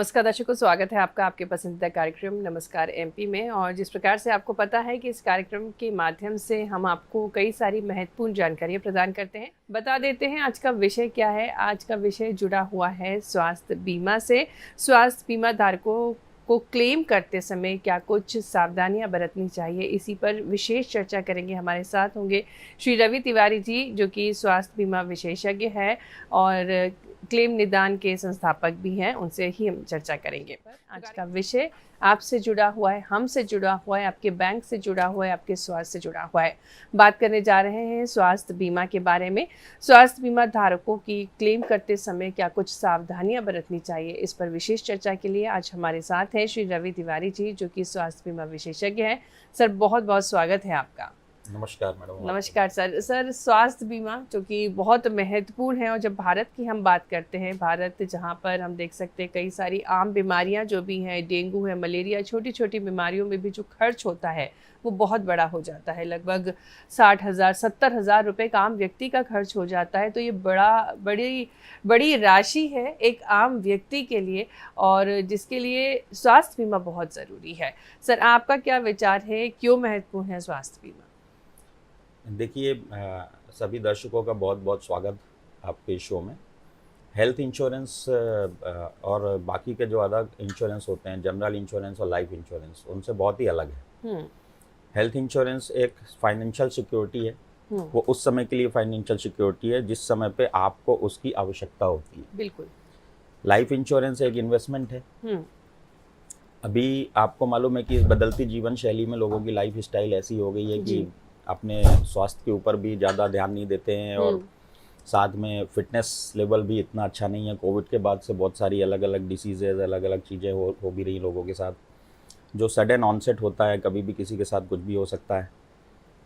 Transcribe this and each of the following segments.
नमस्कार दर्शकों, स्वागत है आपका आपके पसंदीदा कार्यक्रम नमस्कार एमपी में। और जिस प्रकार से आपको पता है कि इस कार्यक्रम के माध्यम से हम आपको कई सारी महत्वपूर्ण जानकारियां प्रदान करते हैं, बता देते हैं आज का विषय क्या है। आज का विषय जुड़ा हुआ है स्वास्थ्य बीमा से। स्वास्थ्य बीमा धारकों को क्लेम करते समय क्या कुछ सावधानियां बरतनी चाहिए, इसी पर विशेष चर्चा करेंगे। हमारे साथ होंगे श्री रवि तिवारी जी, जो कि स्वास्थ्य बीमा विशेषज्ञ है और क्लेम निदान के संस्थापक भी हैं। उनसे ही हम चर्चा करेंगे। आज का विषय आपसे जुड़ा हुआ है, हमसे जुड़ा हुआ है, आपके बैंक से जुड़ा हुआ है, आपके स्वास्थ्य से जुड़ा हुआ है। बात करने जा रहे हैं स्वास्थ्य बीमा के बारे में। स्वास्थ्य बीमा धारकों की क्लेम करते समय क्या कुछ सावधानियां बरतनी चाहिए, इस पर विशेष चर्चा के लिए आज हमारे साथ हैं श्री रवि तिवारी जी, जो कि स्वास्थ्य बीमा विशेषज्ञ हैं। सर, बहुत बहुत स्वागत है आपका। नमस्कार मैडम। नमस्कार सर, स्वास्थ्य बीमा जो कि बहुत महत्वपूर्ण है, और जब भारत की हम बात करते हैं, भारत जहां पर हम देख सकते हैं कई सारी आम बीमारियां जो भी हैं, डेंगू है, मलेरिया, छोटी छोटी बीमारियों में भी जो खर्च होता है वो बहुत बड़ा हो जाता है। लगभग 60,000 70,000 रुपये का आम व्यक्ति का खर्च हो जाता है। तो ये बड़ी राशि है एक आम व्यक्ति के लिए, और जिसके लिए स्वास्थ्य बीमा बहुत ज़रूरी है। सर, आपका क्या विचार है, क्यों महत्वपूर्ण है स्वास्थ्य बीमा? देखिए, सभी दर्शकों का बहुत बहुत स्वागत आपके शो में। हेल्थ इंश्योरेंस और बाकी के जो अदर इंश्योरेंस होते हैं, जनरल इंश्योरेंस और लाइफ इंश्योरेंस, उनसे बहुत ही अलग है। हेल्थ इंश्योरेंस एक फाइनेंशियल सिक्योरिटी है। वो उस समय के लिए फाइनेंशियल सिक्योरिटी है जिस समय पे आपको उसकी आवश्यकता होती है। बिल्कुल। लाइफ इंश्योरेंस एक इन्वेस्टमेंट है। अभी आपको मालूम है कि इस बदलती जीवन शैली में लोगों की लाइफ स्टाइल ऐसी हो गई है कि अपने स्वास्थ्य के ऊपर भी ज़्यादा ध्यान नहीं देते हैं, और साथ में फिटनेस लेवल भी इतना अच्छा नहीं है। कोविड के बाद से बहुत सारी अलग अलग डिसीजेज, अलग अलग चीज़ें हो भी रही लोगों के साथ, जो सडन ऑनसेट होता है, कभी भी किसी के साथ कुछ भी हो सकता है।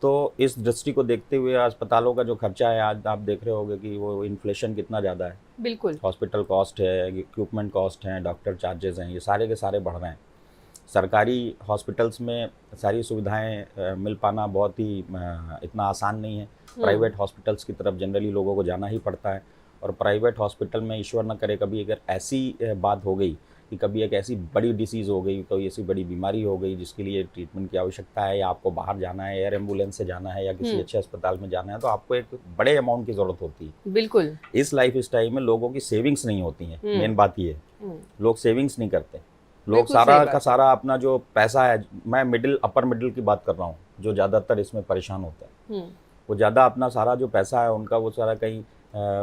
तो इस दृष्टि को देखते हुए अस्पतालों का जो खर्चा है, आज आप देख रहे होंगे कि वो इन्फ्लेशन कितना ज़्यादा है। बिल्कुल। हॉस्पिटल कॉस्ट है, इक्विपमेंट कॉस्ट हैं, डॉक्टर चार्जेस हैं, ये सारे के सारे बढ़ रहे हैं। सरकारी हॉस्पिटल्स में सारी सुविधाएं मिल पाना बहुत ही इतना आसान नहीं है। प्राइवेट हॉस्पिटल्स की तरफ जनरली लोगों को जाना ही पड़ता है, और प्राइवेट हॉस्पिटल में ईश्वर न करे कभी अगर ऐसी बात हो गई कि कभी एक ऐसी बड़ी डिसीज़ हो गई, कोई ऐसी बड़ी बीमारी हो गई जिसके लिए ट्रीटमेंट की आवश्यकता है, या आपको बाहर जाना है, एयर एम्बुलेंस से जाना है, या किसी अच्छे अस्पताल में जाना है, तो आपको एक बड़े अमाउंट की ज़रूरत होती है। बिल्कुल। इस लाइफ स्टाइल में लोगों की सेविंग्स नहीं होती हैं। मेन बात ये है, लोग सेविंग्स नहीं करते। लोग सारा का सारा अपना जो पैसा है, मैं अपर मिडिल की बात कर रहा हूँ, जो ज़्यादातर इसमें परेशान होता है, वो ज़्यादा अपना सारा जो पैसा है उनका, वो सारा कहीं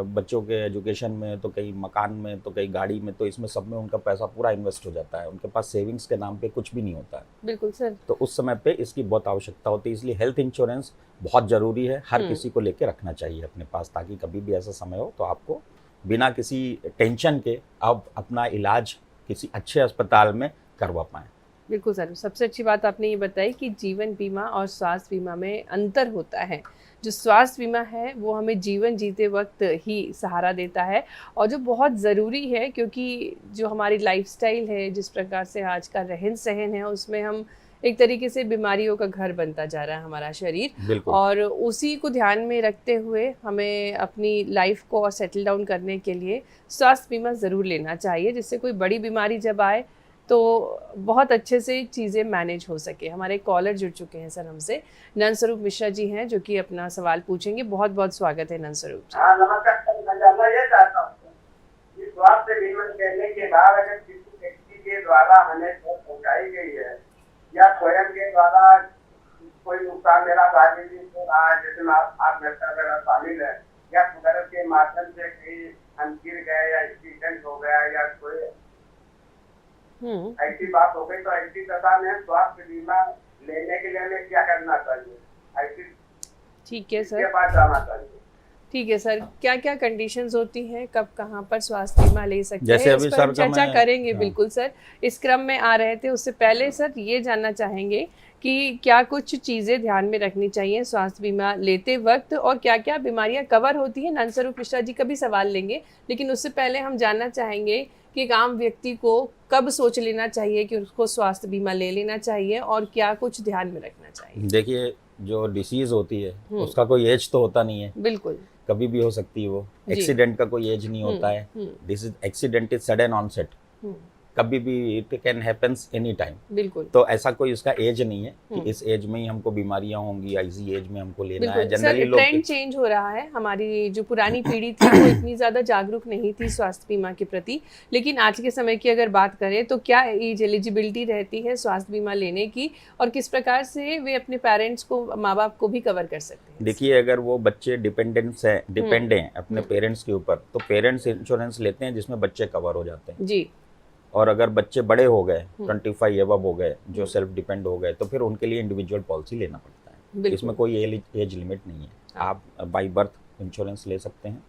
बच्चों के एजुकेशन में, तो कहीं मकान में, तो कहीं गाड़ी में, तो इसमें सब में उनका पैसा पूरा इन्वेस्ट हो जाता है। उनके पास सेविंग्स के नाम पे कुछ भी नहीं होता है। बिल्कुल सर। तो उस समय पे इसकी बहुत आवश्यकता होती है, इसलिए हेल्थ इंश्योरेंस बहुत ज़रूरी है। हर किसी को लेके रखना चाहिए अपने पास, ताकि कभी भी ऐसा समय हो तो आपको बिना किसी टेंशन के आप अपना इलाज किसी अच्छे अस्पताल में करवा पाएँ। बिल्कुल सर, सबसे अच्छी बात आपने ये बताई कि जीवन बीमा और स्वास्थ्य बीमा में अंतर होता है। जो स्वास्थ्य बीमा है वो हमें जीवन जीते वक्त ही सहारा देता है, और जो बहुत ज़रूरी है, क्योंकि जो हमारी लाइफस्टाइल है, जिस प्रकार से आज का रहन सहन है, उसमें हम एक तरीके से बीमारियों का घर बनता जा रहा है हमारा शरीर, और उसी को ध्यान में रखते हुए हमें अपनी लाइफ को और सेटल डाउन करने के लिए स्वास्थ्य बीमा ज़रूर लेना चाहिए, जिससे कोई बड़ी बीमारी जब आए तो बहुत अच्छे से चीज़ें मैनेज हो सके। हमारे कॉलर जुड़ चुके हैं सर हमसे। नंद स्वरूप मिश्रा जी हैं, जो कि अपना सवाल पूछेंगे। बहुत बहुत स्वागत है नंद स्वरूप जी। नमस्कार। मैं जानना ये चाहता हूँ कि स्वास्थ्य बीमा करने के बाद अगर किसी व्यक्ति के द्वारा हमें चोट पहुँचाई गई है, या स्वयं के द्वारा कोई नुकसान मेरा शारीरिक हो रहा है, जैसे आप वगैरह शामिल है, या कुदरत के माध्यम से कहीं हम गिर गए, या एक्सीडेंट हो गया, या कोई ऐसी बात हो गई, तो ऐसी दशा में स्वास्थ्य बीमा लेने के लिए हमें क्या करना चाहिए? ऐसी ठीक है सर, बात जाना चाहिए। ठीक है सर, क्या क्या कंडीशंस होती हैं, कब कहाँ पर स्वास्थ्य बीमा ले सकते हैं, जैसे अभी इस पर हम चर्चा करेंगे। हाँ। बिल्कुल सर, इस क्रम में आ रहे थे। उससे पहले सर ये जानना चाहेंगे कि क्या कुछ चीज़ें ध्यान में रखनी चाहिए स्वास्थ्य बीमा लेते वक्त, और क्या क्या बीमारियां कवर होती हैं। नंद स्वरूप मिश्रा जी का भी सवाल लेंगे, लेकिन उससे पहले हम जानना चाहेंगे कि एक आम व्यक्ति को कब सोच लेना चाहिए कि उसको स्वास्थ्य बीमा ले लेना चाहिए, और क्या कुछ ध्यान में रखना चाहिए। देखिए, जो डिसीज होती है उसका कोई एज तो होता नहीं है। बिल्कुल। कभी भी हो सकती है वो। एक्सीडेंट का कोई एज नहीं होता है। This is accident is sudden onset. कभी भी it can happens any time. बिल्कुल। तो ऐसा कोई उसका एज नहीं है कि हम्म। इस एज में ही हमको बीमारियां होंगी या इसी एज में हमको लेना है। बिल्कुल जनरली सर, लोग ट्रेंड चेंज हो रहा है। हमारी जो पुरानी पीढ़ी थी वो इतनी ज़्यादा जागरूक नहीं थी स्वास्थ्य बीमा के प्रति, लेकिन आज के समय की अगर बात करें तो क्या एज एलिजिबिलिटी रहती है स्वास्थ्य बीमा लेने की, और किस प्रकार से वे अपने पेरेंट्स को, माँ बाप को भी कवर कर सकते हैं? देखिए, अगर वो बच्चे डिपेंड हैं अपने पेरेंट्स के ऊपर, तो पेरेंट्स इंश्योरेंस लेते हैं जिसमें बच्चे कवर हो जाते हैं जी। और अगर बच्चे बड़े हो गए 25 एबव हो गए, जो सेल्फ डिपेंड हो गए, तो फिर उनके लिए इंडिविजुअल पॉलिसी लेना पड़ता है। इसमें कोई एज लिमिट नहीं है। आप बाई बर्थ इंश्योरेंस ले सकते हैं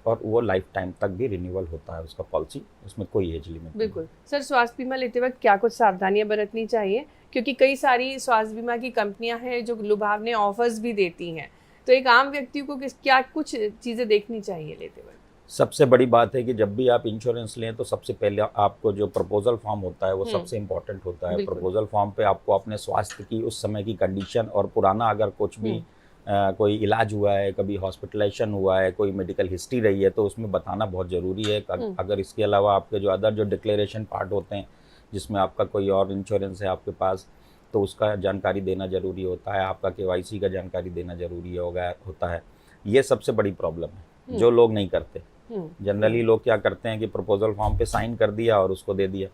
और वो लाइफ टाइम तक भी रिन्यूअल होता है उसका पॉलिसी, उसमें कोई एज लिमिट। बिल्कुल सर, स्वास्थ्य बीमा लेते वक्त क्या कुछ सावधानियां बरतनी चाहिए, क्योंकि कई सारी स्वास्थ्य बीमा की कंपनियां हैं जो लुभावने ऑफर्स भी देती हैं, तो एक आम व्यक्ति को क्या कुछ चीज़ें देखनी चाहिए लेते वक्त? सबसे बड़ी बात है कि जब भी आप इंश्योरेंस लें तो सबसे पहले आपको जो प्रपोजल फॉर्म होता है वो सबसे इम्पोर्टेंट होता है। प्रपोजल फॉर्म पे आपको अपने स्वास्थ्य की उस समय की कंडीशन और पुराना अगर कुछ भी कोई इलाज हुआ है, कभी हॉस्पिटलाइजेशन हुआ है, कोई मेडिकल हिस्ट्री रही है, तो उसमें बताना बहुत ज़रूरी है। अगर इसके अलावा आपके जो अदर जो डिक्लेरेशन पार्ट होते हैं जिसमें आपका कोई और इंश्योरेंस है आपके पास, तो उसका जानकारी देना ज़रूरी होता है। आपका KYC का जानकारी देना ज़रूरी होता है। ये सबसे बड़ी प्रॉब्लम है जो लोग नहीं करते। जनरली लोग क्या करते हैं कि प्रपोजल फॉर्म पे साइन कर दिया और उसको दे दिया,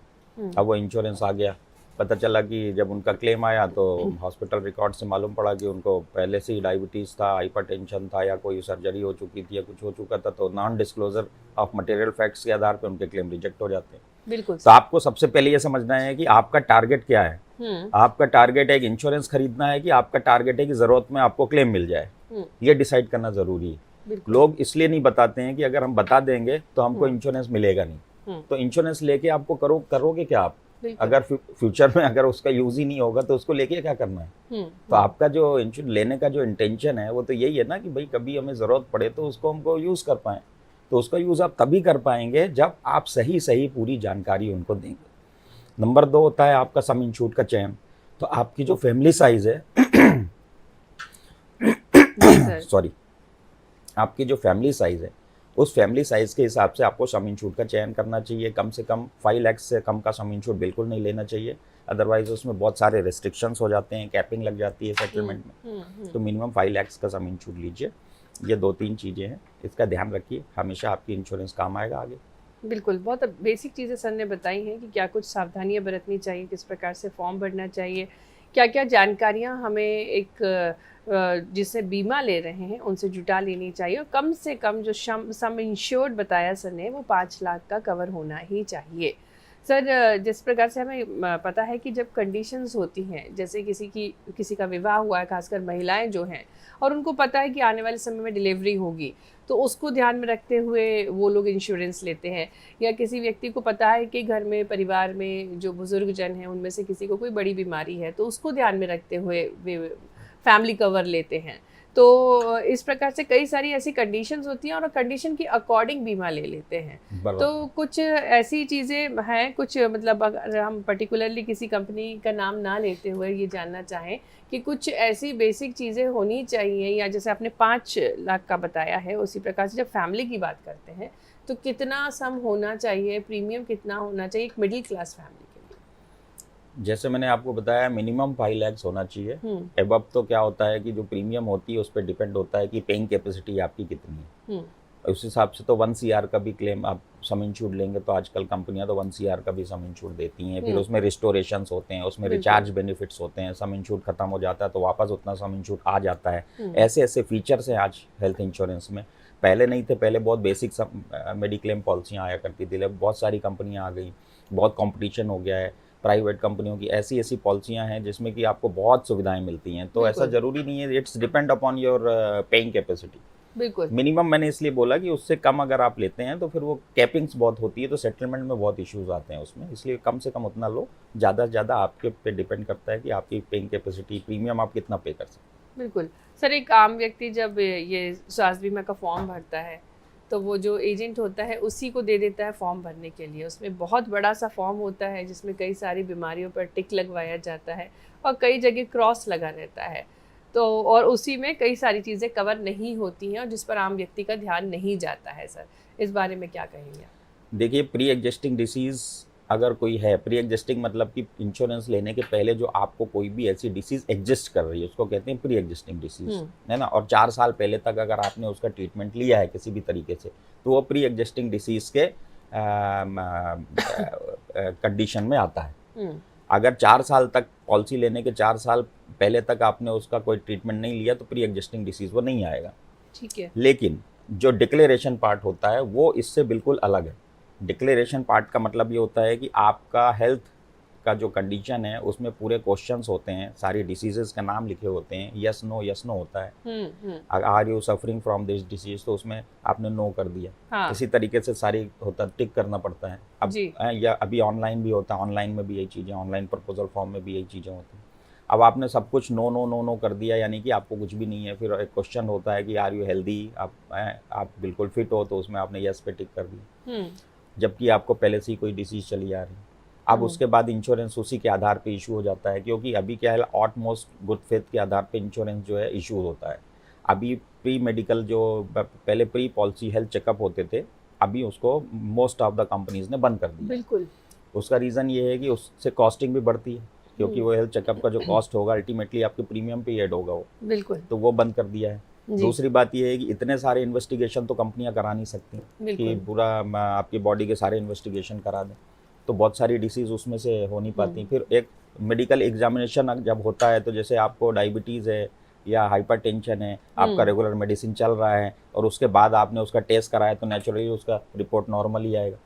अब वो इंश्योरेंस आ गया। पता चला कि जब उनका क्लेम आया तो हॉस्पिटल रिकॉर्ड से मालूम पड़ा कि उनको पहले से ही डायबिटीज़ था, हाइपरटेंशन था, या कोई सर्जरी हो चुकी थी या कुछ हो चुका था, तो non disclosure of material facts के आधार पे उनके क्लेम रिजेक्ट हो जाते हैं। बिल्कुल। तो आपको सबसे पहले ये समझना है कि आपका टारगेट क्या है। आपका टारगेट है कि इंश्योरेंस खरीदना है कि आपका टारगेट है कि ज़रूरत में आपको क्लेम मिल जाए, ये डिसाइड करना ज़रूरी है। लोग इसलिए नहीं बताते हैं कि अगर हम बता देंगे तो हमको इंश्योरेंस मिलेगा नहीं। तो इंश्योरेंस लेके आपको करोगे क्या आप? अगर फ्यूचर में अगर उसका यूज ही नहीं होगा तो उसको लेके क्या करना है? तो आपका जो इंश्योरेंस लेने का जो इंटेंशन है वो तो यही है ना कि भाई कभी हमें ज़रूरत पड़े तो उसको हमको यूज़ कर पाएँ। तो उसका यूज़ आप तभी कर पाएंगे जब आप सही पूरी जानकारी उनको देंगे। नंबर 2 होता है आपका सम इंश्योर्ड का चयन। तो आपकी जो फैमिली साइज़ है सॉरी, आपकी जो फैमिली साइज़ है उस फैमिली साइज़ के हिसाब से आपको सम इंश्योर्ड का चयन करना चाहिए। कम से कम 5 लाख से कम का सम इंश्योर्ड बिल्कुल नहीं लेना चाहिए, अदरवाइज उसमें बहुत सारे रेस्ट्रिक्शंस हो जाते हैं, कैपिंग लग जाती है सेटलमेंट में। तो मिनिमम 5 लाख का सम इंश्योर्ड लीजिए। ये 2-3 चीज़ें हैं, इसका ध्यान रखिए, हमेशा आपकी इंश्योरेंस काम आएगा आगे। बिल्कुल, बहुत बेसिक चीज़ें सर ने बताई हैं कि क्या कुछ सावधानियां बरतनी चाहिए, किस प्रकार से फॉर्म भरना चाहिए, क्या क्या जानकारियां हमें एक जिससे बीमा ले रहे हैं उनसे जुटा लेनी चाहिए, और कम से कम जो सम इंश्योर्ड बताया सर ने वो 5 लाख का कवर होना ही चाहिए। सर, जिस प्रकार से हमें पता है कि जब कंडीशंस होती हैं, जैसे किसी का विवाह हुआ है, खासकर महिलाएं जो हैं, और उनको पता है कि आने वाले समय में डिलीवरी होगी, तो उसको ध्यान में रखते हुए वो लोग इंश्योरेंस लेते हैं। या किसी व्यक्ति को पता है कि घर में, परिवार में जो बुजुर्ग जन हैं उनमें से किसी को कोई बड़ी बीमारी है, तो उसको ध्यान में रखते हुए वे फैमिली कवर लेते हैं। तो इस प्रकार से कई सारी ऐसी कंडीशंस होती हैं और कंडीशन की अकॉर्डिंग बीमा ले लेते हैं। तो कुछ ऐसी चीज़ें हैं, कुछ मतलब अगर हम पर्टिकुलरली किसी कंपनी का नाम ना लेते हुए ये जानना चाहें कि कुछ ऐसी बेसिक चीज़ें होनी चाहिए, या जैसे आपने 5 लाख का बताया है, उसी प्रकार से जब फैमिली की बात करते हैं तो कितना सम होना चाहिए, प्रीमियम कितना होना चाहिए एक मिडिल क्लास फैमिली? जैसे मैंने आपको बताया मिनिमम 5 लाख होना चाहिए। एबव तो क्या होता है कि जो प्रीमियम होती है उस पर डिपेंड होता है कि पेइंग कैपेसिटी आपकी कितनी है। उस हिसाब से तो 1 CR का भी क्लेम आप सम इंश्योर्ड लेंगे तो आजकल कंपनियां तो 1 CR का भी सम इंश्योर्ड देती हैं। फिर उसमें रिस्टोरेशंस होते हैं, उसमें रिचार्ज बेनिफिट्स होते हैं, सम इंश्योर्ड खत्म हो जाता है तो वापस उतना सम इंश्योर्ड आ जाता है। ऐसे फीचर्स हैं आज हेल्थ इंश्योरेंस में, पहले नहीं थे। पहले बहुत बेसिक मेडिक्लेम पॉलिसियाँ आया करती थी, बहुत सारी कंपनियाँ आ गई, बहुत कॉम्पिटिशन हो गया है। प्राइवेट कंपनियों की ऐसी पॉलिसियाँ हैं जिसमें कि आपको बहुत सुविधाएं मिलती हैं। तो ऐसा ज़रूरी नहीं है, it's depend upon your paying capacity. बिल्कुल, मिनिमम मैंने इसलिए बोला कि उससे कम अगर आप लेते हैं तो फिर वो कैपिंग्स बहुत होती है, तो सेटलमेंट में बहुत इश्यूज आते हैं उसमें, इसलिए कम से कम उतना लो। ज़्यादा से ज़्यादा आपके पे डिपेंड करता है कि आपकी पेइंग कैपेसिटी, प्रीमियम आप कितना पे कर सकते हैं। बिल्कुल सर, एक आम व्यक्ति जब ये स्वास्थ्य बीमा का फॉर्म भरता है तो वो जो एजेंट होता है उसी को दे देता है फॉर्म भरने के लिए। उसमें बहुत बड़ा सा फॉर्म होता है जिसमें कई सारी बीमारियों पर टिक लगवाया जाता है और कई जगह क्रॉस लगा रहता है, तो और उसी में कई सारी चीज़ें कवर नहीं होती हैं और जिस पर आम व्यक्ति का ध्यान नहीं जाता है। सर, इस बारे में क्या कहेंगे आप? देखिए, प्री एग्जिस्टिंग डिसीज़ अगर कोई है, प्री एग्जिस्टिंग मतलब कि इंश्योरेंस लेने के पहले जो आपको कोई भी ऐसी डिसीज एग्जिस्ट कर रही है उसको कहते हैं प्री एग्जिस्टिंग डिसीज, है ना। और 4 साल पहले तक अगर आपने उसका ट्रीटमेंट लिया है किसी भी तरीके से तो वो प्री एग्जिस्टिंग डिसीज के कंडीशन में आता है। अगर 4 साल तक पॉलिसी लेने के 4 साल पहले तक आपने उसका कोई ट्रीटमेंट नहीं लिया तो प्री एग्जिस्टिंग डिसीज वो नहीं आएगा। ठीक है। लेकिन जो डिक्लेरेशन पार्ट होता है वो इससे बिल्कुल अलग है। डिक्लेरेशन पार्ट का मतलब ये होता है कि आपका हेल्थ का जो कंडीशन है उसमें पूरे क्वेश्चंस होते हैं, सारी डिसीजेस का नाम लिखे होते हैं, यस नो होता है। Are you suffering from this disease, तो उसमें आपने नो कर दिया। हाँ। इसी तरीके से सारी होता, टिक करना पड़ता है। अब या अभी ऑनलाइन भी होता है, ऑनलाइन में भी यही चीज़ें, ऑनलाइन प्रपोजल फॉर्म में भी यही चीज़ें होती हैं। अब आपने सब कुछ नो कर दिया, यानी कि आपको कुछ भी नहीं है। फिर एक क्वेश्चन होता है कि आर यू हेल्दी, आप बिल्कुल फिट हो, तो उसमें आपने यस पे टिक कर दिया, जबकि आपको पहले से ही कोई डिसीज चली आ रही है। अब उसके बाद इंश्योरेंस उसी के आधार पे इशू हो जाता है, क्योंकि अभी क्या है, ऑटमोस्ट गुड फेथ के आधार पे इंश्योरेंस जो है इशू होता है। अभी प्री मेडिकल जो पहले प्री पॉलिसी हेल्थ चेकअप होते थे, अभी उसको मोस्ट ऑफ द कंपनीज ने बंद कर दिया। बिल्कुल। उसका रीज़न ये है कि उससे कॉस्टिंग भी बढ़ती है, क्योंकि वो हेल्थ चेकअप का जो कॉस्ट होगा अल्टीमेटली आपके प्रीमियम पे ऐड होगा वो। बिल्कुल। तो वो बंद कर दिया है। दूसरी बात ये है कि इतने सारे इन्वेस्टिगेशन तो कंपनियां करा नहीं सकती कि पूरा आपकी बॉडी के सारे इन्वेस्टिगेशन करा दें, तो बहुत सारी डिसीज़ उसमें से हो नहीं पाती। फिर एक मेडिकल एग्जामिनेशन जब होता है, तो जैसे आपको डायबिटीज़ है या हाइपरटेंशन है, आपका रेगुलर मेडिसिन चल रहा है और उसके बाद आपने उसका टेस्ट कराया, तो नेचुरली उसका रिपोर्ट नॉर्मल ही आएगा।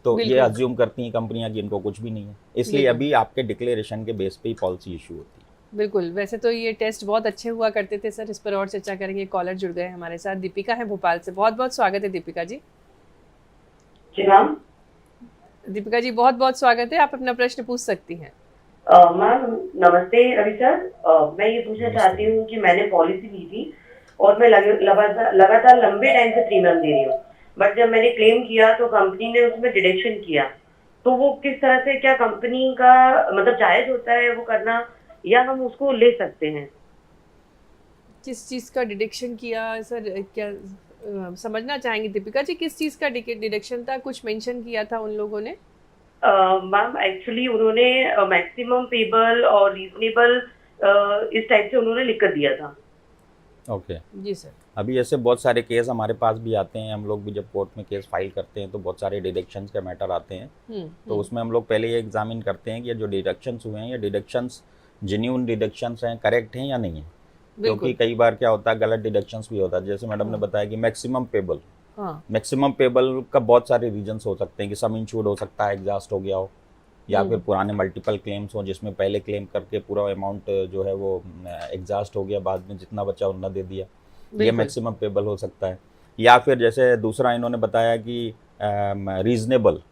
तो ये अज्यूम करती हैं कंपनियां कि इनको कुछ भी नहीं है, इसलिए अभी आपके डिक्लेरेशन के बेस पे ही पॉलिसी इशू होती है। बिल्कुल। वैसे तो ये टेस्ट बहुत अच्छे हुआ करते थे सर, इस पर और चर्चा करेंगे। कॉलर जुड़ गए हमारे साथ, दीपिका है भोपाल से। बहुत बहुत स्वागत है दीपिका जी। जी मैम। दीपिका जी बहुत बहुत स्वागत है, आप अपना प्रश्न पूछ सकती हैं। मैम नमस्ते रवि सर। मैं ये पूछना चाहती हूँ कि मैंने पॉलिसी ली थी और मैं लगातार लंबे टाइम से प्रीमियम दे रही हूँ, बट जब मैंने क्लेम किया तो कंपनी ने उसमें डिडक्शन किया, तो वो किस तरह से, क्या कंपनी का मतलब जायज होता है वो करना, या हम उसको ले सकते हैं? किस चीज़ का डिडक्शन किया सर, क्या समझना चाहेंगे दीपिका जी, किस चीज़ का डिडक्शन था? कुछ मेंशन किया था उन लोगों ने? मैम एक्चुअली उन्होंने मैक्सिमम पेबल और रीजनेबल इस टाइप से उन्होंने लिख कर दिया था। ओके जी सर। अभी ऐसे बहुत सारे केस हमारे पास भी आते हैं, हम लोग भी जब कोर्ट में केस फाइल करते हैं तो बहुत सारे डिडक्शंस के मैटर आते हैं। तो उसमें हम लोग पहले ये एग्जामिन करते हैं कि ये जो डिडक्शंस हुए हैं, ये डिडक्शंस जेन्युइन डिडक्शंस हैं, करेक्ट हैं या नहीं है। क्योंकि कई बार क्या होता है, गलत डिडक्शंस भी होता है। जैसे मैडम ने बताया कि मैक्सिमम पेबल, मैक्सिमम पेबल का बहुत सारे रीजंस हो सकते हैं कि सम इंश्योर्ड हो सकता है, एग्जॉस्ट हो गया हो, या फिर पुराने मल्टीपल क्लेम्स हो जिसमें पहले क्लेम करके पूरा अमाउंट जो है वो एग्जॉस्ट हो गया, बाद में जितना बचा उतना दे दिया, ये मैक्सिमम पेबल हो सकता है। या फिर जैसे दूसरा इन्होंने बताया कि रीजनेबल,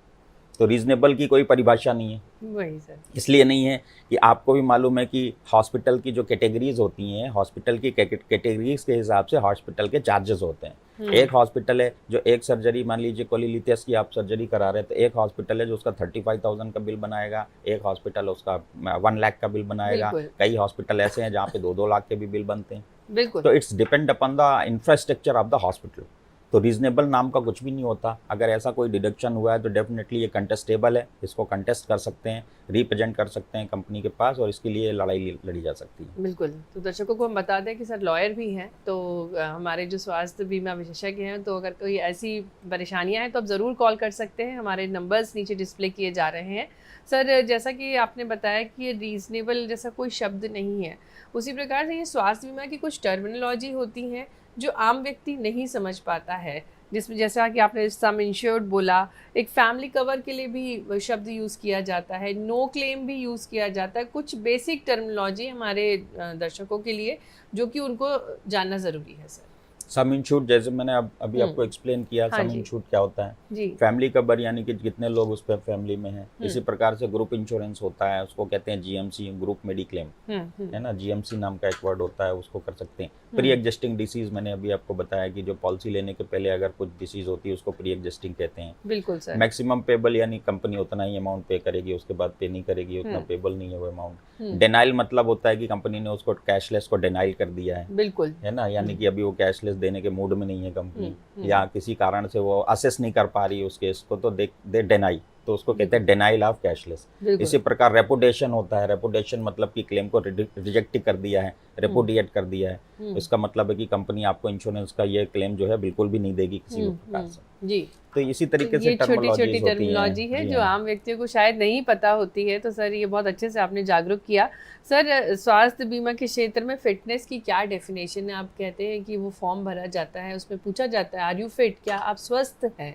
तो रीजनेबल की कोई परिभाषा नहीं है। वही सर। इसलिए नहीं है कि आपको भी मालूम है कि हॉस्पिटल की जो कैटेगरीज होती हैं, हॉस्पिटल की कैटेगरीज के हिसाब से हॉस्पिटल के चार्जेस होते हैं। एक हॉस्पिटल है जो एक सर्जरी, मान लीजिए कोलिलिथियस की आप सर्जरी करा रहे हैं, तो एक हॉस्पिटल है जो उसका 35,000 का बिल बनाएगा, एक हॉस्पिटल उसका 1 लाख का बिल बनाएगा, कई हॉस्पिटल ऐसे हैं जहाँ पे 2-2 लाख के भी बिल बनते हैं। बिल्कुल। तो it's depend upon the infrastructure of the hospital. तो रीजनेबल नाम का कुछ भी नहीं होता। अगर ऐसा कोई डिडक्शन हुआ है तो डेफिनेटली ये कंटेस्टेबल है, इसको कंटेस्ट कर सकते हैं, रिप्रेजेंट कर सकते हैं कंपनी के पास, और इसके लिए लड़ाई लड़ी जा सकती है। बिल्कुल। तो दर्शकों को हम बता दें कि सर लॉयर भी हैं, तो हमारे जो स्वास्थ्य बीमा विशेषज्ञ हैं, तो अगर कोई ऐसी परेशानियां हैं तो आप ज़रूर कॉल कर सकते हैं। हमारे नंबर्स नीचे डिस्प्ले किए जा रहे हैं। सर जैसा कि आपने बताया कि ये रीजनेबल जैसा कोई शब्द नहीं है, उसी प्रकार से ये स्वास्थ्य बीमा की कुछ टर्मिनोलॉजी होती हैं जो आम व्यक्ति नहीं समझ पाता है, जिसमें जैसा कि आपने सम इंश्योर्ड बोला, एक फैमिली कवर के लिए भी शब्द यूज़ किया जाता है, नो क्लेम भी यूज़ किया जाता है। कुछ बेसिक टर्मिनोलॉजी हमारे दर्शकों के लिए जो कि उनको जानना ज़रूरी है सर। सम इंश्योर्ड, जैसे मैंने अभी आपको एक्सप्लेन किया, सम इंश्योर्ड क्या होता है, फैमिली कवर यानी कि कितने लोग उस पर फैमिली में हैं। इसी प्रकार से ग्रुप इंश्योरेंस होता है, उसको कहते हैं जीएमसी, ग्रुप मेडिक्लेम, है ना, जीएमसी नाम का एक वर्ड होता है, उसको कर सकते हैं। प्री एग्जिस्टिंग डिसीज, मैंने अभी आपको बताया कि जो पॉलिसी लेने के पहले अगर कुछ डिसीज होती है उसको प्री एग्जिस्टिंग कहते हैं। बिल्कुल सर। मैक्सिमम पेबल यानी कंपनी उतना ही अमाउंट पे करेगी, उसके बाद पे नहीं करेगी, उतना पेबल नहीं है वो अमाउंट। डिनाइल मतलब होता है कि कंपनी ने उसको कैशलेस को डिनाइल कर दिया है। बिल्कुल, है ना, यानी कि अभी वो कैशलेस देने के मूड में नहीं है कंपनी, या किसी कारण से वो असेस नहीं कर पा रही है उस केस को, तो दे डिनाई, तो उसको कहते हैं डिनाइल ऑफ कैशलेस। इसी प्रकार रेपुटेशन होता है, रेपुटेशन मतलब कि क्लेम को रिजेक्ट कर दिया है, रेपुडिएट कर दिया है, इसका मतलब है कि कंपनी आपको इंश्योरेंस का ये क्लेम जो है बिल्कुल भी नहीं देगी किसी भी प्रकार से जी। तो इसी तरीके से टर्मिनोलॉजी है जो आम व्यक्तियों को शायद नहीं पता होती है, तो सर ये बहुत अच्छे से आपने जागरूक किया। सर स्वास्थ्य बीमा के क्षेत्र में फिटनेस की क्या डेफिनेशन है? आप कहते हैं कि वो फॉर्म भरा जाता है, उसमें पूछा जाता है आर यू फिट, क्या आप स्वस्थ हैं?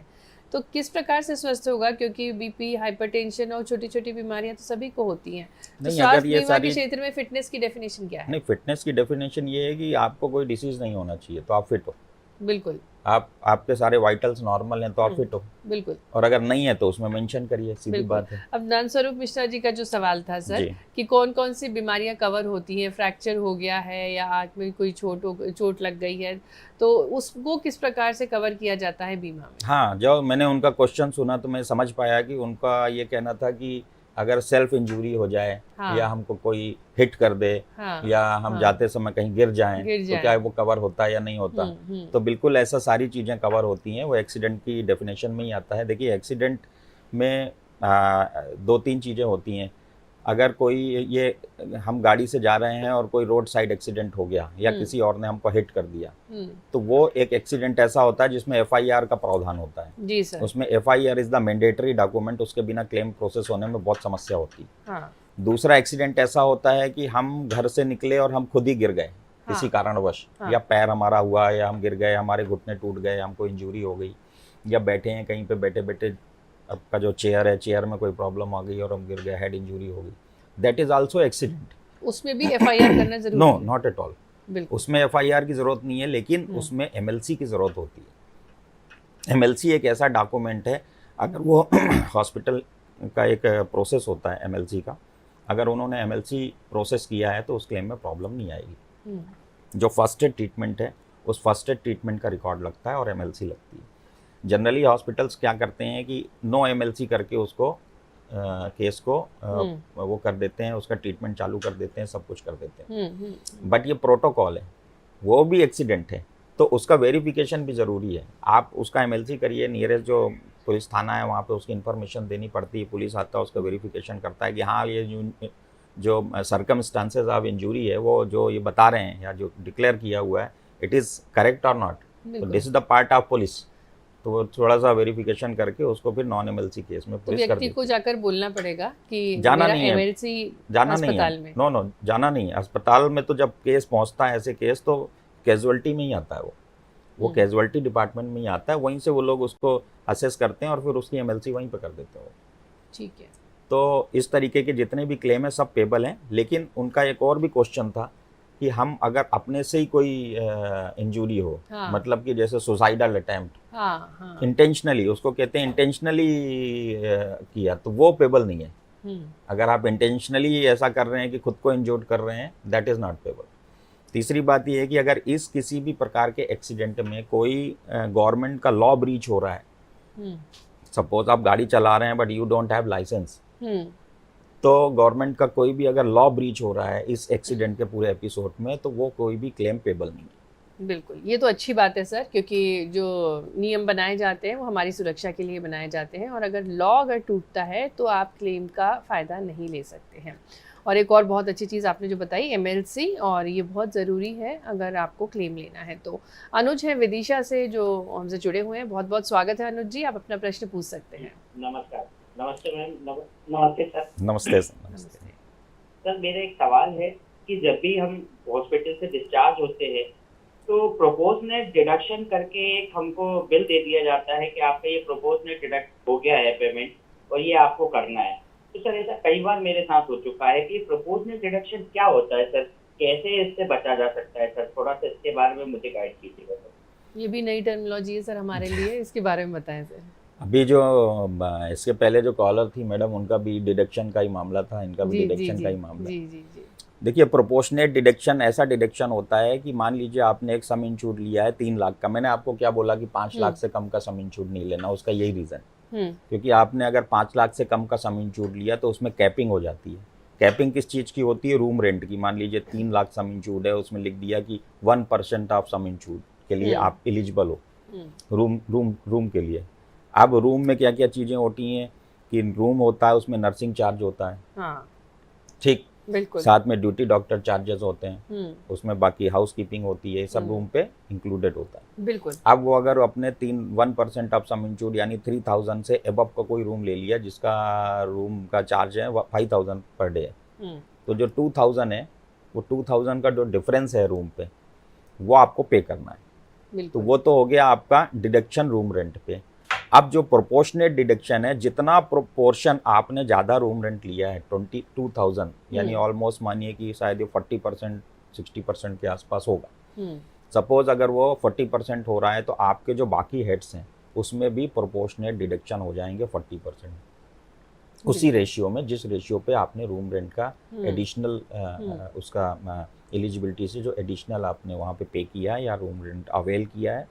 तो किस प्रकार से स्वस्थ होगा, क्योंकि बीपी, हाइपरटेंशन और छोटी छोटी बीमारियां तो सभी को होती हैं। तो स्वास्थ्य बीमा के क्षेत्र में फिटनेस की डेफिनेशन क्या है? नहीं, फिटनेस की डेफिनेशन ये है कि आपको कोई डिसीज नहीं होना चाहिए तो आप फिट हो। बिल्कुल। आपके सारे वाइटल्स नॉर्मल हैं तो आप फिट हो। बिल्कुल। और अगर नहीं है तो उसमें मेंशन करिए, सीधी बात है। अब ज्ञानस्वरूप मिश्रा जी का जो सवाल था सर कि कौन कौन सी बीमारियां कवर होती हैं, फ्रैक्चर हो गया है या आंख में कोई चोट लग गई है, तो उसको किस प्रकार से कवर किया जाता है बीमा में? हाँ, जब मैंने उनका क्वेश्चन सुना तो मैं समझ पाया कि उनका ये कहना था कि अगर सेल्फ इंजरी हो जाए या हमको कोई हिट कर दे या हम जाते समय कहीं गिर जाएं तो क्या वो कवर होता है या नहीं होता। तो बिल्कुल ऐसा सारी चीज़ें कवर होती हैं, वो एक्सीडेंट की डेफिनेशन में ही आता है। देखिए एक्सीडेंट में 2-3 चीज़ें होती हैं। अगर कोई ये हम गाड़ी से जा रहे हैं और कोई रोड साइड एक्सीडेंट हो गया या किसी और ने हमको हिट कर दिया तो वो एक एक्सीडेंट ऐसा होता है जिसमें FIR का प्रावधान होता है। जी सर। उसमें FIR is the mandatory document, उसके बिना क्लेम प्रोसेस होने में बहुत समस्या होती है। हाँ। दूसरा एक्सीडेंट ऐसा होता है कि हम घर से निकले और हम खुद ही गिर गए किसी कारणवश, या पैर हमारा हुआ या हम गिर गए, हमारे घुटने टूट गए, हमको इंजरी हो गई, या बैठे हैं कहीं पे, बैठे बैठे आपका जो चेयर है, चेयर में कोई प्रॉब्लम आ गई और हम गिर गए, हेड इंजरी हो गई, दैट इज आल्सो एक्सीडेंट। उसमें भी FIR करना जरूरी नो, है? Not at all. बिल्कुल। उसमें FIR की जरूरत नहीं है, लेकिन उसमें MLC की जरूरत होती है। MLC एक ऐसा डॉक्यूमेंट है, अगर वो हॉस्पिटल का एक प्रोसेस होता है MLC का, अगर उन्होंने MLC प्रोसेस किया है तो उस क्लेम में प्रॉब्लम नहीं आएगी। जो फर्स्ट एड ट्रीटमेंट है उस फर्स्ट एड ट्रीटमेंट का रिकॉर्ड लगता है और MLC लगती है। जनरली हॉस्पिटल्स क्या करते हैं कि नो MLC करके उसको केस को वो कर देते हैं, उसका ट्रीटमेंट चालू कर देते हैं, सब कुछ कर देते हैं। बट ये प्रोटोकॉल है, वो भी एक्सीडेंट है तो उसका वेरिफिकेशन भी ज़रूरी है। आप उसका MLC करिए, नियरेस्ट जो पुलिस थाना है वहाँ पे उसकी इन्फॉर्मेशन देनी पड़ती है, पुलिस आता है, उसका वेरिफिकेशन करता है कि हाँ ये जो सर्कमस्टांसेस ऑफ इंजरी है वो जो ये बता रहे हैं या जो डिक्लेयर किया हुआ है इट इज़ करेक्ट और नॉट। तो this is the part of police. तो वो थोड़ा सा वेरिफिकेशन करके उसको फिर नॉन MLC केस में पुलिस कर देती है। व्यक्ति को जाकर बोलना पड़ेगा कि जाना नहीं है, MLC जाना नहीं है। नो, जाना नहीं है। अस्पताल में तो जब केस पहुंचता है ऐसे केस तो कैजुअल्टी में ही आता है, वो कैजुअल्टी डिपार्टमेंट में ही आता है, वहीं से वो लोग उसको असेस करते हैं और फिर उसकी MLC वहीं पर कर देते हैं। ठीक है। तो इस तरीके के जितने भी क्लेम है सब पेबल हैं। लेकिन उनका एक और भी क्वेश्चन था कि हम अगर अपने से ही कोई इंजरी हो, मतलब कि जैसे सुसाइडल अटेम्प्ट, इंटेंशनली, उसको कहते हैं इंटेंशनली किया, तो वो पेबल नहीं है। अगर आप इंटेंशनली ऐसा कर रहे हैं कि खुद को इंजोर्ड कर रहे हैं, दैट इज नॉट पेबल। तीसरी बात ये है कि अगर इस किसी भी प्रकार के एक्सीडेंट में कोई गवर्नमेंट का लॉ ब्रीच हो रहा है, सपोज आप गाड़ी चला रहे हैं but you don't have licence, तो गवर्नमेंट का कोई भी अगर लॉ ब्रीच हो रहा है इस एक्सीडेंट के पूरे एपिसोड में, तो वो कोई भी क्लेम पेबल नहीं है। बिल्कुल, ये तो अच्छी बात है सर, क्योंकि जो नियम बनाए जाते हैं वो हमारी सुरक्षा के लिए बनाए जाते हैं, और अगर लॉ अगर टूटता है तो आप क्लेम का फ़ायदा नहीं ले सकते हैं। और एक और बहुत अच्छी चीज़ आपने जो बताई MLC, और ये बहुत ज़रूरी है अगर आपको क्लेम लेना है। तो अनुज है विदिशा से जो हमसे जुड़े हुए हैं, बहुत बहुत स्वागत है अनुज जी, आप अपना प्रश्न पूछ सकते हैं। नमस्कार। नमस्ते मैम। नमस्ते सर। नमस्ते सर, मेरा एक सवाल है कि जब भी हम हॉस्पिटल से डिस्चार्ज होते हैं तो प्रोपोर्शनेट डिडक्शन करके एक हमको बिल दे दिया जाता है कि आपका ये प्रोपोर्शनेट डिडक्ट हो गया है पेमेंट और ये आपको करना है। तो सर ऐसा कई बार मेरे साथ हो चुका है कि प्रोपोर्शनेट डिडक्शन क्या होता है सर, कैसे इससे बचा जा सकता है सर, थोड़ा सा इसके बारे में मुझे गाइड कीजिएगा सर। ये भी नई टर्मिनोलॉजी है सर हमारे लिए, इसके बारे में बताएं सर। अभी जो इसके पहले जो कॉलर थी मैडम, उनका भी डिडक्शन का ही मामला था, इनका भी डिडक्शन का ही मामला। जी। देखिए, प्रोपोर्शनेट डिडक्शन ऐसा डिडक्शन होता है कि मान लीजिए आपने एक सम इंश्योर्ड लिया है 3 लाख का, मैंने आपको क्या बोला कि 5 लाख से कम का सम इंश्योर्ड नहीं लेना, उसका यही रीज़न, क्योंकि आपने अगर 5 लाख से कम का सम इंश्योर्ड लिया तो उसमें कैपिंग हो जाती है। कैपिंग किस चीज़ की होती है? रूम रेंट की। मान लीजिए 3 लाख सम इंश्योर्ड है, उसमें लिख दिया कि 1% ऑफ सम इंश्योर्ड के लिए आप एलिजिबल हो रूम के लिए। अब रूम में क्या क्या चीज़ें होती हैं कि रूम होता है उसमें नर्सिंग चार्ज होता है, हाँ ठीक, बिल्कुल। साथ में ड्यूटी डॉक्टर चार्जेस होते हैं, उसमें बाकी हाउस कीपिंग होती है, सब रूम पे इंक्लूडेड होता है। बिल्कुल। अब वो अगर अपने 1% ऑफ सम इंश्योर्ड यानी 3000 से अबव का कोई रूम ले लिया जिसका रूम का चार्ज है 5000 पर डे है, तो जो 2000 है वो 2000 का जो डिफरेंस है रूम पे वो आपको पे करना है। तो वो तो हो गया आपका डिडक्शन रूम रेंट पे। अब जो प्रोपोर्शनेट डिडक्शन है, जितना प्रोपोर्शन आपने ज़्यादा रूम रेंट लिया है 22,000 यानी ऑलमोस्ट मानिए कि शायद ये 40% 60% के आसपास होगा। सपोज अगर वो 40% हो रहा है तो आपके जो बाकी हेड्स हैं उसमें भी प्रोपोर्शनेट डिडक्शन हो जाएंगे 40%, उसी रेशियो में जिस रेशियो पे आपने रूम रेंट का एडिशनल उसका एलिजिबिलिटी से जो एडिशनल आपने वहाँ पे किया है या रूम रेंट अवेल किया है,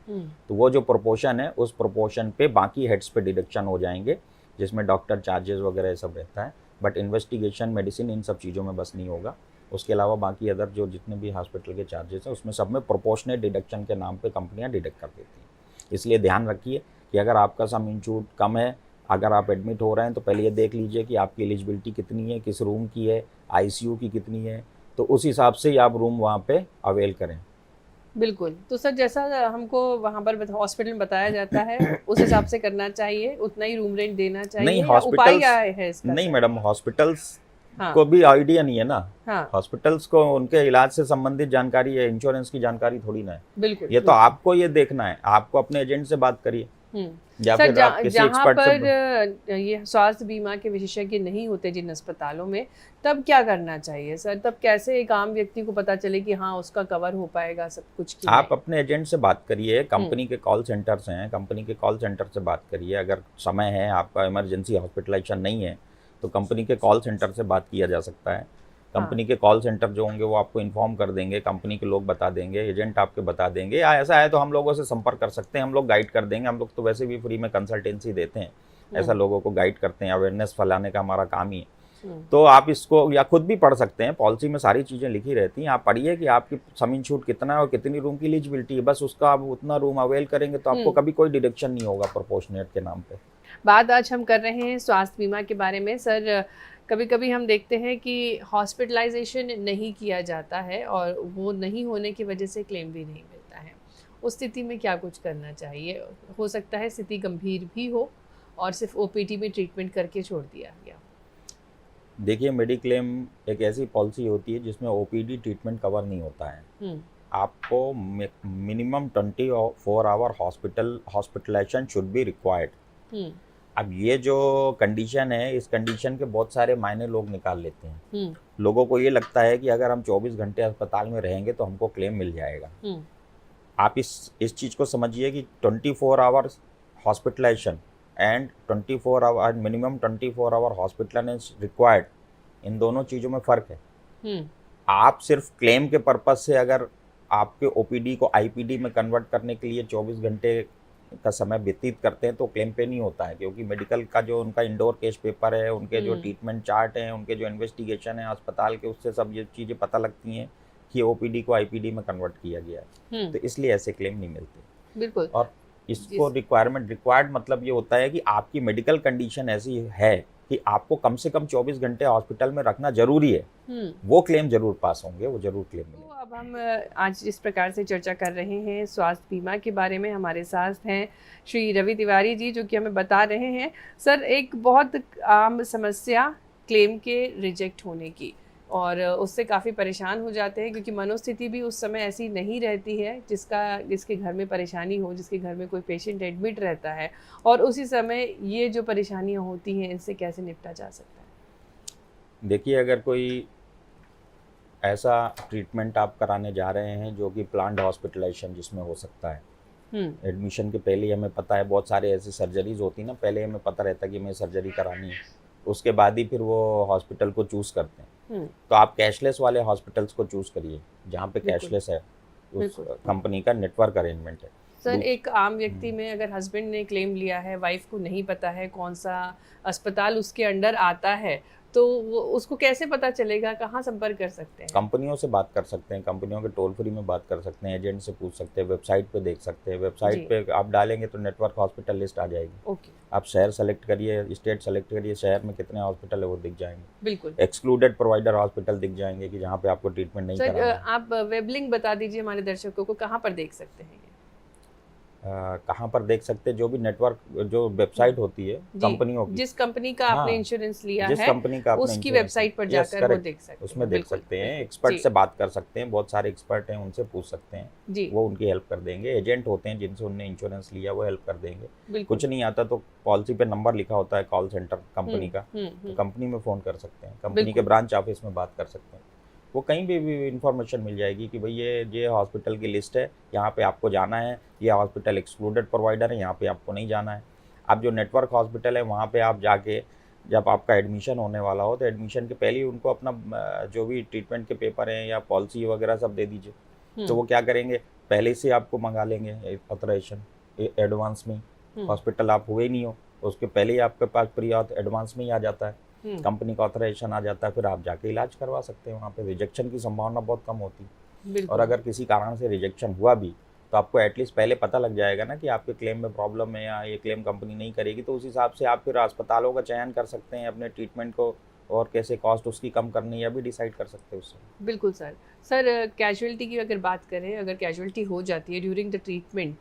तो वो जो प्रोपोर्शन है उस प्रोपोर्शन पे बाकी हेड्स पे डिडक्शन हो जाएंगे, जिसमें डॉक्टर चार्जेस वगैरह सब रहता है। बट इन्वेस्टिगेशन, मेडिसिन, इन सब चीज़ों में बस नहीं होगा। उसके अलावा बाकी अदर जो जितने भी हॉस्पिटल के चार्जेस हैं उसमें सब में प्रोपोर्शनेट डिडक्शन के नाम पे कंपनियां डिडक्ट कर देती हैं। इसलिए ध्यान रखिए कि अगर आपका सम इंश्योर्ड कम है, अगर आप एडमिट हो रहे हैं तो पहले ये देख लीजिए कि आपकी एलिजिबिलिटी कितनी है, किस रूम की है, आईसीयू की कितनी है, तो उस हिसाब से ही आप रूम वहाँ पे अवेल करें। बिल्कुल। तो सर जैसा हमको वहाँ पर हॉस्पिटल में बताया जाता है उस हिसाब से करना चाहिए, उतना ही रूम रेंट देना चाहिए, नहीं, या उपाय क्या है इसका? नहीं मैडम, हॉस्पिटल्स को भी आइडिया नहीं है ना। हॉस्पिटल्स को उनके इलाज से संबंधित जानकारी है, इंश्योरेंस की जानकारी थोड़ी ना है। बिल्कुल। ये तो आपको ये देखना है, आपको अपने एजेंट से बात करिए या सर, फिर आप किसी एक्सपर्ट पर ये स्वास्थ्य बीमा के विशेषज्ञ नहीं होते जिन अस्पतालों में, तब क्या करना चाहिए सर? तब कैसे एक आम व्यक्ति को पता चले कि हाँ उसका कवर हो पाएगा सब कुछ? आप अपने एजेंट से बात करिए, कंपनी के कॉल सेंटर्स हैं, कंपनी के कॉल सेंटर से बात करिए। अगर समय है, आपका इमरजेंसी हॉस्पिटलाइजेशन नहीं है तो कंपनी के कॉल सेंटर से बात किया जा सकता है। कंपनी के कॉल सेंटर जो होंगे वो आपको इन्फॉर्म कर देंगे, कंपनी के लोग बता देंगे, एजेंट आपके बता देंगे, या ऐसा है तो हम लोगों से संपर्क कर सकते हैं, हम लोग गाइड कर देंगे। हम लोग तो वैसे भी फ्री में कंसल्टेंसी देते हैं, ऐसा लोगों को गाइड करते हैं, अवेयरनेस फैलाने का हमारा काम ही है। तो आप इसको या खुद भी पढ़ सकते हैं, पॉलिसी में सारी चीज़ें लिखी रहती हैं, आप पढ़िए कि आपकी सम इंश्योर्ड कितना है और कितनी रूम की एलिजिबिलिटी है, बस उसका आप उतना रूम अवेल करेंगे तो आपको कभी कोई डिडक्शन नहीं होगा प्रोपोर्शनेट के नाम पे। बात आज हम कर रहे हैं स्वास्थ्य बीमा के बारे में। सर, कभी कभी हम देखते हैं कि हॉस्पिटलाइजेशन नहीं किया जाता है और वो नहीं होने की वजह से क्लेम भी नहीं मिलता है। उस स्थिति में क्या कुछ करना चाहिए? हो सकता है स्थिति गंभीर भी हो और सिर्फ ओपीडी में ट्रीटमेंट करके छोड़ दिया गया। देखिए, मेडिक्लेम एक ऐसी पॉलिसी होती है जिसमें ओपीडी ट्रीटमेंट कवर नहीं होता है। आपको minimum 24 hour hospitalisation should be required. अब ये जो कंडीशन है, इस कंडीशन के बहुत सारे मायने लोग निकाल लेते हैं। लोगों को ये लगता है कि अगर हम 24 घंटे अस्पताल में रहेंगे तो हमको क्लेम मिल जाएगा। आप इस चीज़ को समझिए कि 24 hour hospitalisation and 24 hour minimum 24 hour hospitalisation required, इन दोनों चीज़ों में फ़र्क है। आप सिर्फ क्लेम के पर्पज़ से अगर आपके ओपीडी को आईपीडी में कन्वर्ट करने के लिए 24 घंटे का समय व्यतीत करते हैं तो क्लेम पे नहीं होता है, क्योंकि मेडिकल का जो उनका इंडोर केस पेपर है, उनके जो ट्रीटमेंट चार्ट हैं, उनके जो इन्वेस्टिगेशन है अस्पताल के, उससे सब ये चीज़ें पता लगती हैं कि ओपीडी को आईपीडी में कन्वर्ट किया गया है। तो इसलिए ऐसे क्लेम नहीं मिलते। बिल्कुल। और इसको रिक्वायर्ड मतलब ये होता है कि आपकी मेडिकल कंडीशन ऐसी है कि आपको कम से कम 24 घंटे हॉस्पिटल में रखना जरूरी है, वो क्लेम जरूर पास होंगे, वो जरूर क्लेम मिलेंगे। तो अब हम आज जिस प्रकार से चर्चा कर रहे हैं स्वास्थ्य बीमा के बारे में, हमारे साथ हैं श्री रवि तिवारी जी, जो कि हमें बता रहे हैं। सर, एक बहुत आम समस्या क्लेम के रिजेक्ट होने की, और उससे काफ़ी परेशान हो जाते हैं क्योंकि मनोस्थिति भी उस समय ऐसी नहीं रहती है जिसके घर में परेशानी हो, जिसके घर में कोई पेशेंट एडमिट रहता है, और उसी समय ये जो परेशानियां होती हैं इनसे कैसे निपटा जा सकता है? देखिए, अगर कोई ऐसा ट्रीटमेंट आप कराने जा रहे हैं जो कि प्लान्ड हॉस्पिटलाइजेशन जिसमें हो सकता है, एडमिशन के पहले ही हमें पता है, बहुत सारे ऐसी सर्जरीज होती है ना, पहले हमें पता रहता है कि हमें सर्जरी करानी है, उसके बाद ही फिर वो हॉस्पिटल को चूज़ करते हैं। तो आप कैशलेस वाले हॉस्पिटल्स को चूज़ करिए जहाँ पे कैशलेस है, उस कंपनी का नेटवर्क अरेंजमेंट है। सर, एक आम व्यक्ति में अगर हस्बैंड ने क्लेम लिया है, वाइफ को नहीं पता है कौन सा अस्पताल उसके अंडर आता है, तो वो उसको कैसे पता चलेगा, कहाँ संपर्क कर सकते हैं? कंपनियों से बात कर सकते हैं, कंपनियों के टोल फ्री में बात कर सकते हैं, एजेंट से पूछ सकते हैं, वेबसाइट पे देख सकते हैं। वेबसाइट पे आप डालेंगे तो नेटवर्क हॉस्पिटल लिस्ट आ जाएगी। ओके, आप शहर सेलेक्ट करिए, स्टेट सेलेक्ट करिए, शहर में कितने हॉस्पिटल है वो दिख जाएंगे। बिल्कुल एक्सक्लूडेड प्रोवाइडर हॉस्पिटल दिख जाएंगे कि जहाँ पे आपको ट्रीटमेंट नहीं सर। कराना है। आप वेब लिंक बता दीजिए हमारे दर्शकों को, कहाँ पर देख सकते हैं ये? कहाँ पर देख सकते हैं? जो भी नेटवर्क, जो वेबसाइट होती है जी, कंपनियों की, जिस कंपनी का आपने हाँ, इंश्योरेंस लिया जिस है कंपनी का आपने उसकी इंश्योरेंस वेबसाइट पर लिया, जाकर वो देख सकते हैं। उसमें देख बिल्कुल, सकते हैं। बिल्कुल, एक्सपर्ट जी, से बात कर सकते हैं, बहुत सारे एक्सपर्ट हैं, उनसे पूछ सकते हैं, जी, वो उनकी हेल्प कर देंगे। एजेंट होते हैं जिनसे उनने इंश्योरेंस लिया, वो हेल्प कर देंगे। बिल्कुल। कुछ नहीं आता तो पॉलिसी पे नंबर लिखा होता है कॉल सेंटर कंपनी का, तो हम्म, कंपनी में फ़ोन कर सकते हैं, कंपनी के बिल्कुल। ब्रांच ऑफिस में बात कर सकते हैं। वो कहीं भी इंफॉर्मेशन मिल जाएगी कि भाई ये हॉस्पिटल की लिस्ट है, यहाँ पे आपको जाना है, ये हॉस्पिटल एक्सक्लूडेड प्रोवाइडर है, यहाँ पे आपको नहीं जाना है। अब जो नेटवर्क हॉस्पिटल है वहाँ पे आप जाके, जब आपका एडमिशन होने वाला हो तो एडमिशन के पहले ही उनको अपना जो भी ट्रीटमेंट के पेपर हैं या पॉलिसी वगैरह सब दे दीजिए। तो वो क्या करेंगे, पहले से आपको मंगा लेंगे ऑथराइजेशन एडवांस में। हॉस्पिटल आप हुए नहीं हो, उसके पहले ही आपके पास प्री ऑथ एडवांस में ही आ जाता है, कंपनी का ऑथराइजेशन आ जाता है, फिर आप जाके इलाज करवा सकते हैं। वहाँ पे रिजेक्शन की संभावना बहुत कम होती है। और अगर किसी कारण से रिजेक्शन हुआ भी तो आपको एटलीस्ट पहले पता लग जाएगा ना कि आपके क्लेम में प्रॉब्लम है या ये क्लेम कंपनी नहीं करेगी, तो उस हिसाब से आप फिर अस्पतालों का चयन कर सकते हैं अपने ट्रीटमेंट को, और कैसे कॉस्ट उसकी कम करनी है भी डिसाइड कर सकते हैं उससे। बिल्कुल सर। सर कैजुअलिटी की अगर बात करें, अगर कैजुअलिटी हो जाती है ड्यूरिंग द ट्रीटमेंट,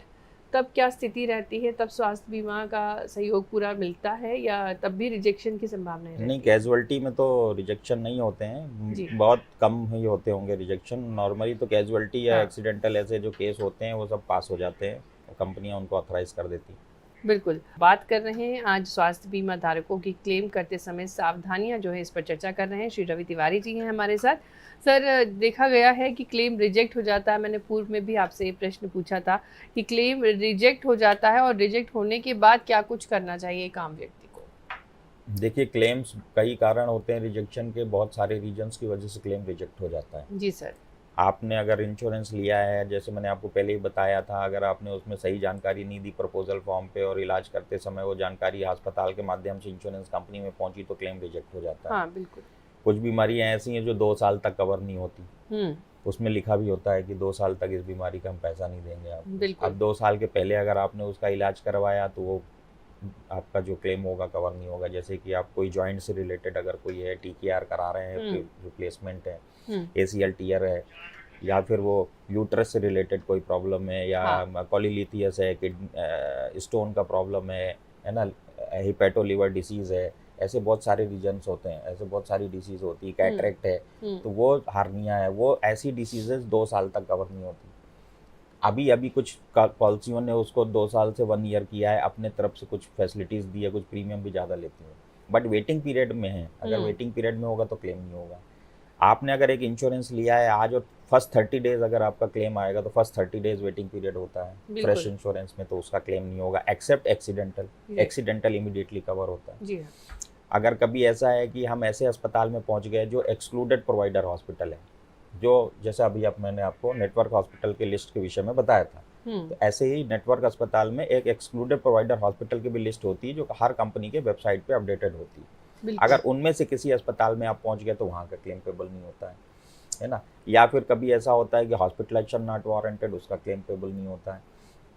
तब क्या स्थिति रहती है? तब स्वास्थ्य बीमा का सहयोग पूरा मिलता है या तब भी रिजेक्शन की संभावना रहती है? नहीं, कैजुअलिटी में तो रिजेक्शन नहीं होते हैं, बहुत कम ही होते होंगे रिजेक्शन। नॉर्मली तो कैजुअलिटी या एक्सीडेंटल ऐसे जो केस होते हैं वो सब पास हो जाते हैं, कंपनियां उनको ऑथराइज कर देती हैं। बिल्कुल। बात कर रहे हैं आज स्वास्थ्य बीमा धारकों की क्लेम करते समय सावधानियां जो है, इस पर चर्चा कर रहे हैं। श्री रवि तिवारी जी हैं हमारे साथ। सर देखा गया है कि क्लेम रिजेक्ट हो जाता है, मैंने पूर्व में भी आपसे ये प्रश्न पूछा था कि क्लेम रिजेक्ट हो जाता है और रिजेक्ट होने के बाद क्या कुछ करना चाहिए एक आम व्यक्ति को? देखिए, क्लेम्स कई कारण होते हैं रिजेक्शन के, बहुत सारे रीजंस की वजह से क्लेम रिजेक्ट हो जाता है। जी सर। आपने अगर इंश्योरेंस लिया है, जैसे मैंने आपको पहले ही बताया था, अगर आपने उसमें सही जानकारी नहीं दी प्रपोजल फॉर्म पे और इलाज करते समय वो जानकारी अस्पताल के माध्यम से इंश्योरेंस कंपनी में पहुंची तो क्लेम रिजेक्ट हो जाता है। हाँ बिल्कुल। कुछ बीमारियां ऐसी हैं जो 2 साल तक कवर नहीं होती, उसमें लिखा भी होता है कि 2 साल तक इस बीमारी का हम पैसा नहीं देंगे आपको। अब 2 साल के पहले अगर आपने उसका इलाज करवाया तो वो आपका जो क्लेम होगा कवर नहीं होगा। जैसे कि आप कोई जॉइंट से रिलेटेड अगर कोई है, TKR करा रहे हैं, रिप्लेसमेंट है, ACL टीयर है, या फिर वो यूट्रस से रिलेटेड कोई प्रॉब्लम है, या कॉलीलिथियस है, स्टोन का प्रॉब्लम है ना, हिपेटोलिवर डिसीज़ है, ऐसे बहुत सारे रीजन्स होते हैं, ऐसे बहुत सारी डिसीज़ होती है, कैटरेक्ट है, तो वो हार्निया है, वो ऐसी डिसीजेस 2 साल तक कवर नहीं होती। अभी कुछ पॉलिसियों ने उसको 2 साल से 1 ईयर किया है, अपने तरफ से कुछ फैसिलिटीज़ दी है, कुछ प्रीमियम भी ज़्यादा लेती है, बट वेटिंग पीरियड में है। अगर वेटिंग पीरियड में होगा तो क्लेम नहीं होगा। आपने अगर एक इंश्योरेंस लिया है आज और फर्स्ट 30 डेज अगर आपका क्लेम आएगा तो फर्स्ट 30 डेज वेटिंग पीरियड होता है फ्रेश इंश्योरेंस में, तो उसका क्लेम नहीं होगा एक्सेप्ट एक्सीडेंटल इमीडिएटली कवर होता है। जी हाँ। अगर कभी ऐसा है कि हम ऐसे अस्पताल में पहुंच गए जो एक्सक्लूडेड प्रोवाइडर हॉस्पिटल है, जो जैसे अभी मैंने आपको नेटवर्क हॉस्पिटल के लिस्ट के विषय में बताया था, तो ऐसे ही नेटवर्क अस्पताल में एक एक्सक्लूडेड प्रोवाइडर हॉस्पिटल की भी लिस्ट होती है जो हर कंपनी के वेबसाइट पे अपडेटेड होती है। अगर उनमें से किसी अस्पताल में आप पहुंच गए तो वहाँ का क्लेम पेबल नहीं होता है ना। या फिर कभी ऐसा होता है कि हॉस्पिटलाइजेशन नॉट वारंटेड, उसका क्लेम पेबल नहीं होता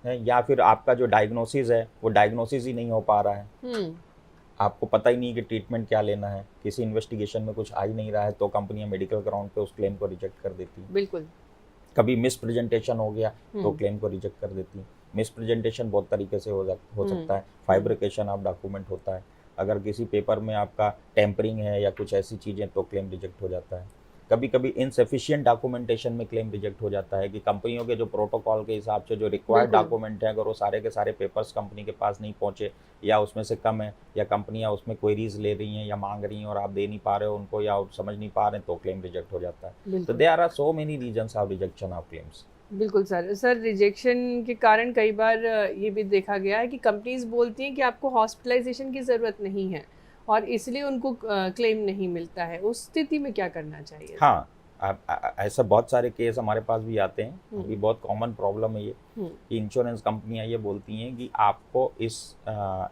है। या फिर आपका जो डायग्नोसिस है वो डायग्नोसिस ही नहीं हो पा रहा है, आपको पता ही नहीं कि ट्रीटमेंट क्या लेना है, किसी इन्वेस्टिगेशन में कुछ आ ही नहीं रहा है, तो कंपनियां मेडिकल ग्राउंड पे उस क्लेम को रिजेक्ट कर देती है। बिल्कुल। कभी मिस प्रेजेंटेशन हो गया तो क्लेम को रिजेक्ट कर देती है। मिस प्रेजेंटेशन बहुत तरीके से हो सकता है, फाइब्रिकेशन ऑफ डॉक्यूमेंट होता है, अगर किसी पेपर में आपका टेम्परिंग है या कुछ ऐसी चीज़ें तो क्लेम रिजेक्ट हो जाता है। कभी कभी इनसफिशिएंट डॉक्यूमेंटेशन में क्लेम रिजेक्ट हो जाता है कि कंपनियों के जो प्रोटोकॉल के हिसाब से जो रिक्वायर्ड डॉक्यूमेंट है, अगर वो सारे के सारे पेपर्स कंपनी के पास नहीं पहुंचे या उसमें से कम है, या कंपनियां उसमें क्वेरीज ले रही हैं या मांग रही हैं और आप दे नहीं पा रहे हो उनको, या समझ नहीं पा रहे हैं, तो क्लेम रिजेक्ट हो जाता है। तो there are so many reasons of rejection of claims. बिल्कुल सर रिजेक्शन के कारण कई बार ये भी देखा गया है कि कंपनीज बोलती हैं कि आपको हॉस्पिटलाइजेशन की ज़रूरत नहीं है और इसलिए उनको क्लेम नहीं मिलता है। उस स्थिति में क्या करना चाहिए? हाँ, ऐसे बहुत सारे केस हमारे पास भी आते हैं। अभी बहुत कॉमन प्रॉब्लम है ये कि इंश्योरेंस कंपनियां ये बोलती हैं कि आपको इस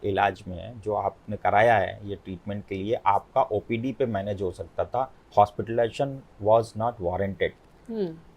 इलाज में जो आपने कराया है ये ट्रीटमेंट के लिए आपका ओपीडी पे मैनेज हो सकता था, हॉस्पिटलाइजेशन वाज नॉट वारंटेड।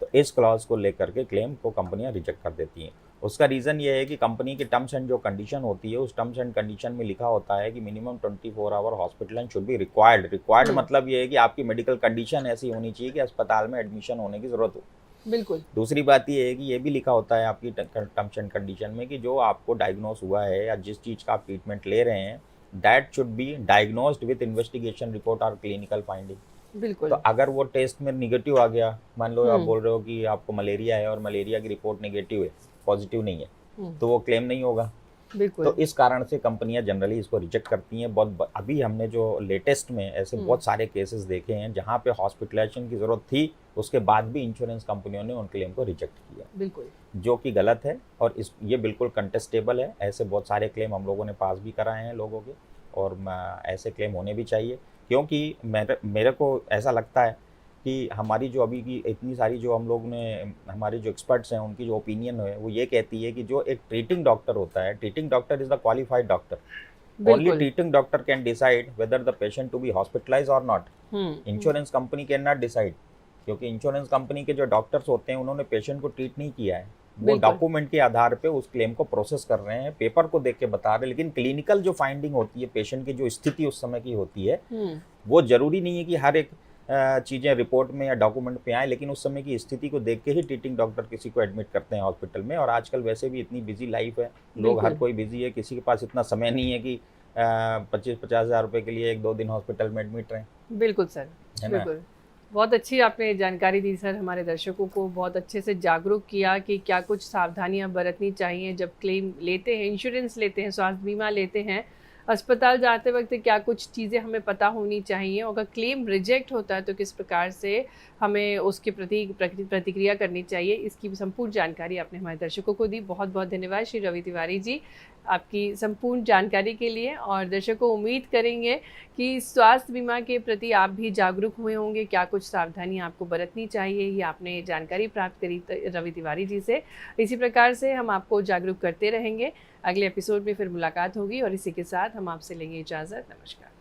तो इस क्लॉज को लेकर के क्लेम को कंपनियां रिजेक्ट कर देती हैं। उसका रीज़न ये है कि कंपनी की टर्म्स एंड जो कंडीशन होती है उस टर्म्स एंड कंडीशन में लिखा होता है कि minimum 24 hour hospital should be required मतलब ये है कि आपकी मेडिकल कंडीशन ऐसी होनी चाहिए कि अस्पताल में एडमिशन होने की ज़रूरत हो। बिल्कुल। दूसरी बात ये है कि ये भी लिखा होता है आपकी टर्म्स एंड कंडीशन में कि जो आपको डायग्नोस हुआ है या जिस चीज़ का आप ट्रीटमेंट ले रहे हैं that should be diagnosed with investigation report और क्लिनिकल फाइंडिंग। बिल्कुल। तो अगर वो टेस्ट में निगेटिव आ गया, मान लो आप बोल रहे हो कि आपको मलेरिया है और मलेरिया की रिपोर्ट निगेटिव है, पॉजिटिव नहीं है, तो वो क्लेम नहीं होगा। बिल्कुल। तो इस कारण से कंपनियां जनरली इसको रिजेक्ट करती हैं। बहुत अभी हमने जो लेटेस्ट में ऐसे बहुत सारे केसेस देखे हैं जहां पे हॉस्पिटलाइजेशन की जरूरत थी, उसके बाद भी इंश्योरेंस कंपनियों ने उन क्लेम को रिजेक्ट किया, बिल्कुल, जो कि गलत है और ये बिल्कुल कंटेस्टेबल है। ऐसे बहुत सारे क्लेम हम लोगों ने पास भी कराए हैं लोगों के, और ऐसे क्लेम होने भी चाहिए, क्योंकि मेरे को ऐसा लगता है कि हमारी जो अभी की इतनी सारी जो हम लोग ने हमारे जो एक्सपर्ट्स हैं उनकी जो ओपिनियन है वो ये कहती है कि जो एक ट्रीटिंग डॉक्टर होता है, treating doctor is the qualified doctor, only treating doctor can decide whether the patient to be hospitalise और not. Insurance company can not decide, क्योंकि इंश्योरेंस कंपनी के जो डॉक्टर्स होते हैं उन्होंने पेशेंट को ट्रीट नहीं किया है, वो डॉक्यूमेंट के आधार पे उस क्लेम को प्रोसेस कर रहे हैं, पेपर को देख के बता रहे हैं, लेकिन क्लिनिकल जो फाइंडिंग होती है, पेशेंट की जो स्थिति उस समय की होती है, वो जरूरी नहीं है कि हर एक चीज़ें रिपोर्ट में या डॉक्यूमेंट पे आए, लेकिन उस समय की स्थिति को देख के ही ट्रीटिंग डॉक्टर किसी को एडमिट करते हैं हॉस्पिटल में। और आजकल वैसे भी इतनी बिजी लाइफ है, लोग हर कोई बिजी है, किसी के पास इतना समय नहीं है कि 25-50 हज़ार रुपये के लिए 1-2 दिन हॉस्पिटल में एडमिट रहें। बिल्कुल सर, बिल्कुल। बहुत अच्छी आपने जानकारी दी सर, हमारे दर्शकों को बहुत अच्छे से जागरूक किया कि क्या कुछ सावधानियां बरतनी चाहिए जब क्लेम लेते हैं, इंश्योरेंस लेते हैं, स्वास्थ्य बीमा लेते हैं, अस्पताल जाते वक्त क्या कुछ चीज़ें हमें पता होनी चाहिए। अगर क्लेम रिजेक्ट होता है तो किस प्रकार से हमें उसके प्रति प्रतिक्रिया करनी चाहिए, इसकी संपूर्ण जानकारी आपने हमारे दर्शकों को दी। बहुत बहुत धन्यवाद श्री रवि तिवारी जी आपकी संपूर्ण जानकारी के लिए। और दर्शकों उम्मीद करेंगे कि स्वास्थ्य बीमा के प्रति आप भी जागरूक हुए होंगे, क्या कुछ सावधानियां आपको बरतनी चाहिए, ये आपने जानकारी प्राप्त करी रवि तिवारी जी से। इसी प्रकार से हम आपको जागरूक करते रहेंगे। अगले एपिसोड में फिर मुलाकात होगी और इसी के साथ हम आपसे लेंगे इजाज़त। नमस्कार।